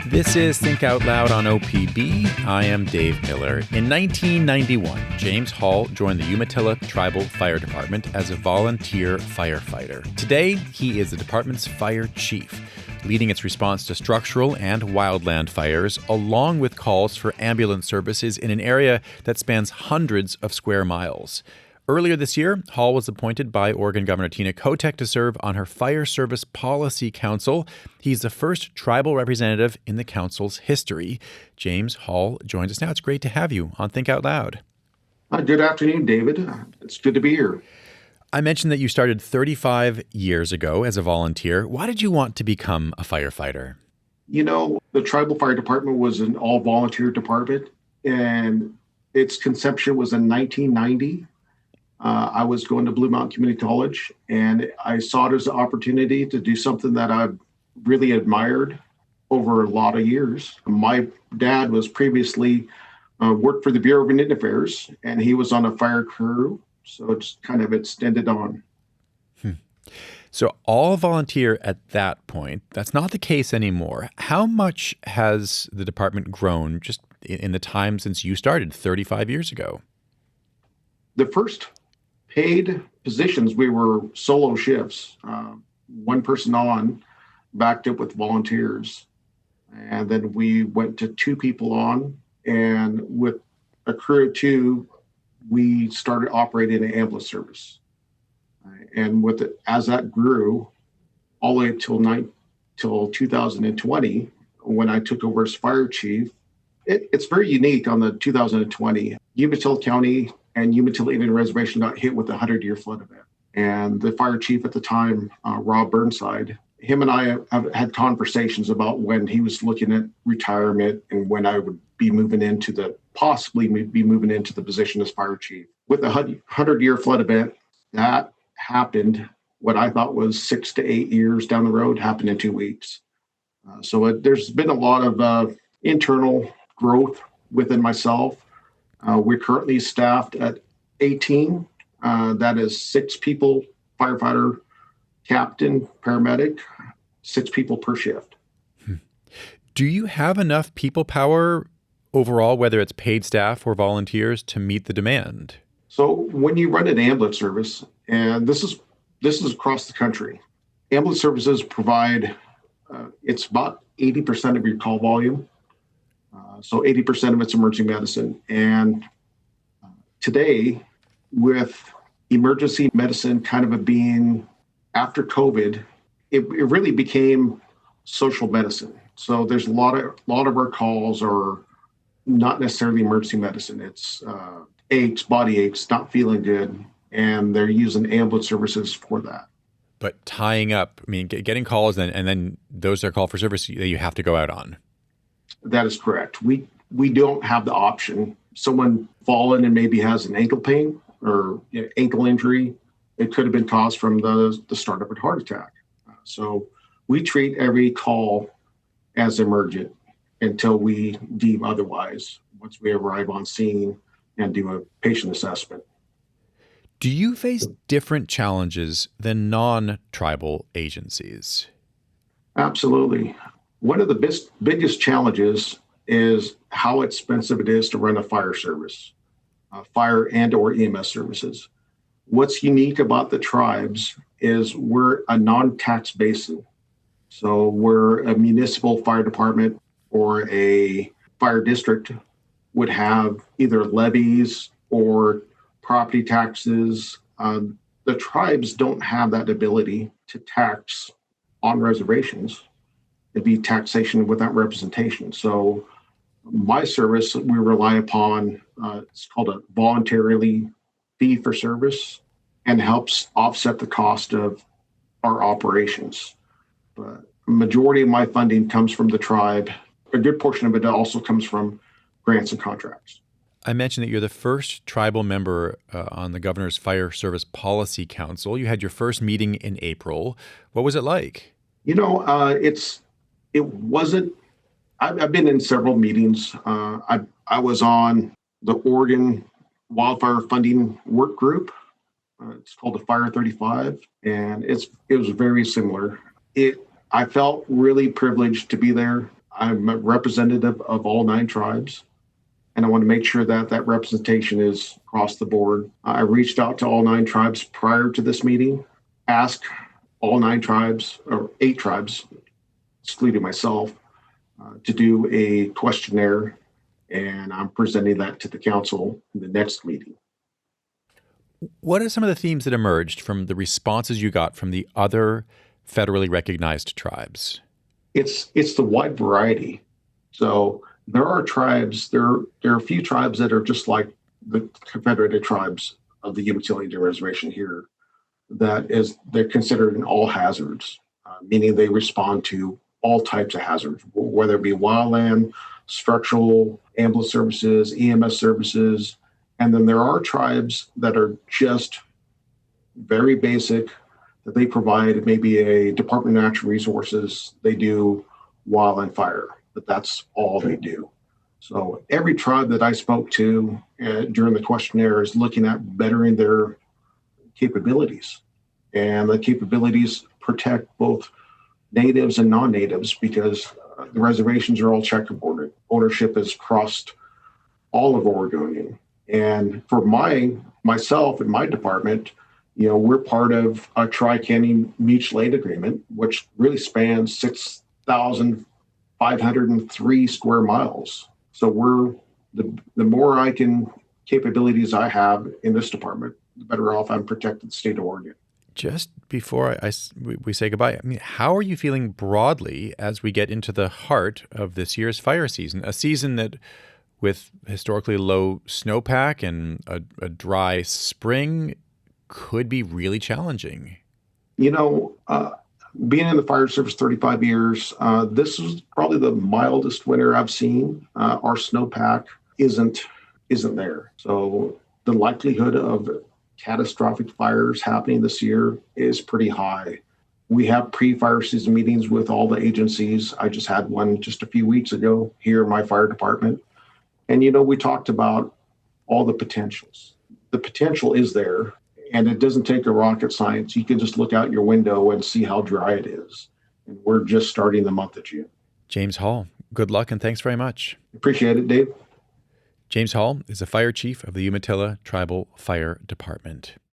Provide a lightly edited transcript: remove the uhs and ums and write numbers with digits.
This is Think Out Loud on OPB. I am Dave Miller. In 1991, James Hall joined the Umatilla Tribal Fire Department as a volunteer firefighter. Today, he is the department's fire chief, leading its response to structural and wildland fires, along with calls for ambulance services in an area that spans hundreds of square miles. Earlier this year, Hall was appointed by Oregon Governor Tina Kotek to serve on her Fire Service Policy Council. He's the first tribal representative in the council's history. James Hall joins us now. It's great to have you on Think Out Loud. Good afternoon, David. It's good to be here. I mentioned that you started 35 years ago as a volunteer. Why did you want to become a firefighter? You know, the Tribal Fire Department was an all-volunteer department, and its conception was in 1990. I was going to Blue Mountain Community College, and I saw it as an opportunity to do something that I really admired over a lot of years. My dad was previously worked for the Bureau of Indian Affairs, and he was on a fire crew, so it's kind of extended on. So all volunteer at that point. That's not the case anymore. How much has the department grown just in the time since you started 35 years ago? The first paid positions, we were solo shifts, one person on, backed up with volunteers. And then we went to two people on, and with a crew of two, we started operating an ambulance service. And with it, as that grew, all the way till 2020, when I took over as fire chief, it's very unique on the 2020. Umatilla County and Umatilla Indian Reservation got hit with a 100-year flood event. And the fire chief at the time, Rob Burnside, him and I have had conversations about when he was looking at retirement and when I would be possibly be moving into the position as fire chief. With the 100-year flood event, that happened, what I thought was 6 to 8 years down the road, happened in 2 weeks. There's been a lot of internal growth within myself. We're currently staffed at 18. That is 6 people, firefighter, captain, paramedic, 6 people per shift. Do you have enough people power overall, whether it's paid staff or volunteers, to meet the demand? So when you run an ambulance service, and this is across the country, ambulance services provide, it's about 80% of your call volume. So 80% of it's emergency medicine. And today, with emergency medicine kind of being after COVID, it really became social medicine. So there's a lot of our calls are not necessarily emergency medicine. It's aches, body aches, not feeling good, and they're using ambulance services for that. But tying up, I mean, getting calls and then those are called for service that you have to go out on. That is correct. We don't have the option. Someone fallen and maybe has an ankle pain or ankle injury. It could have been caused from the start of a heart attack. So we treat every call as emergent until we deem otherwise, once we arrive on scene and do a patient assessment. Do you face different challenges than non-tribal agencies? Absolutely. One of the biggest challenges is how expensive it is to run a fire service, fire and or EMS services. What's unique about the tribes is we're a non-tax basin. So we're a municipal fire department or a fire district would have either levies or property taxes. The tribes don't have that ability to tax on reservations. It'd be taxation without representation. So my service, we rely upon, it's called a voluntarily fee for service, and helps offset the cost of our operations. But a majority of my funding comes from the tribe. A good portion of it also comes from grants and contracts. I mentioned that you're the first tribal member on the Governor's Fire Service Policy Council. You had your first meeting in April. What was it like? You know, it wasn't. I've been in several meetings. I was on the Oregon Wildfire Funding Work Group. It's called the Fire 35, and it was very similar. I felt really privileged to be there. I'm a representative of all 9 tribes, and I want to make sure that that representation is across the board. I reached out to all 9 tribes prior to this meeting, asked all 9 tribes, or 8 tribes, excluding myself, to do a questionnaire, and I'm presenting that to the council in the next meeting. What are some of the themes that emerged from the responses you got from the other federally recognized tribes? It's the wide variety. So there are tribes, there are a few tribes that are just like the Confederated tribes of the Umatilla Indian Reservation here, they're considered an all hazards, meaning they respond to all types of hazards, whether it be wildland, structural, ambulance services, EMS services. And then there are tribes that are just very basic, that they provide maybe a Department of Natural Resources, they do wildland fire, but that's all they do. So every tribe that I spoke to during the questionnaire is looking at bettering their capabilities. And the capabilities protect both natives and non-natives, because the reservations are all checkerboarded. Ownership has crossed all of Oregonian. And for myself and my department, we're part of a Tri-County Mutual Aid Agreement, which really spans 6,503 square miles. So we're the more capabilities I have in this department, the better off I'm protecting the state of Oregon. Just before we say goodbye, how are you feeling broadly as we get into the heart of this year's fire season? A season that, with historically low snowpack and a dry spring, could be really challenging. Being in the fire service 35 years, this is probably the mildest winter I've seen. Our snowpack isn't there. So the likelihood of catastrophic fires happening this year is pretty high. We have pre-fire season meetings with all the agencies. I just had one just a few weeks ago here in my fire department. And, we talked about all the potentials. The potential is there, and it doesn't take a rocket science. You can just look out your window and see how dry it is. And we're just starting the month of June. James Hall, good luck and thanks very much. Appreciate it, Dave. James Hall is the fire chief of the Umatilla Tribal Fire Department.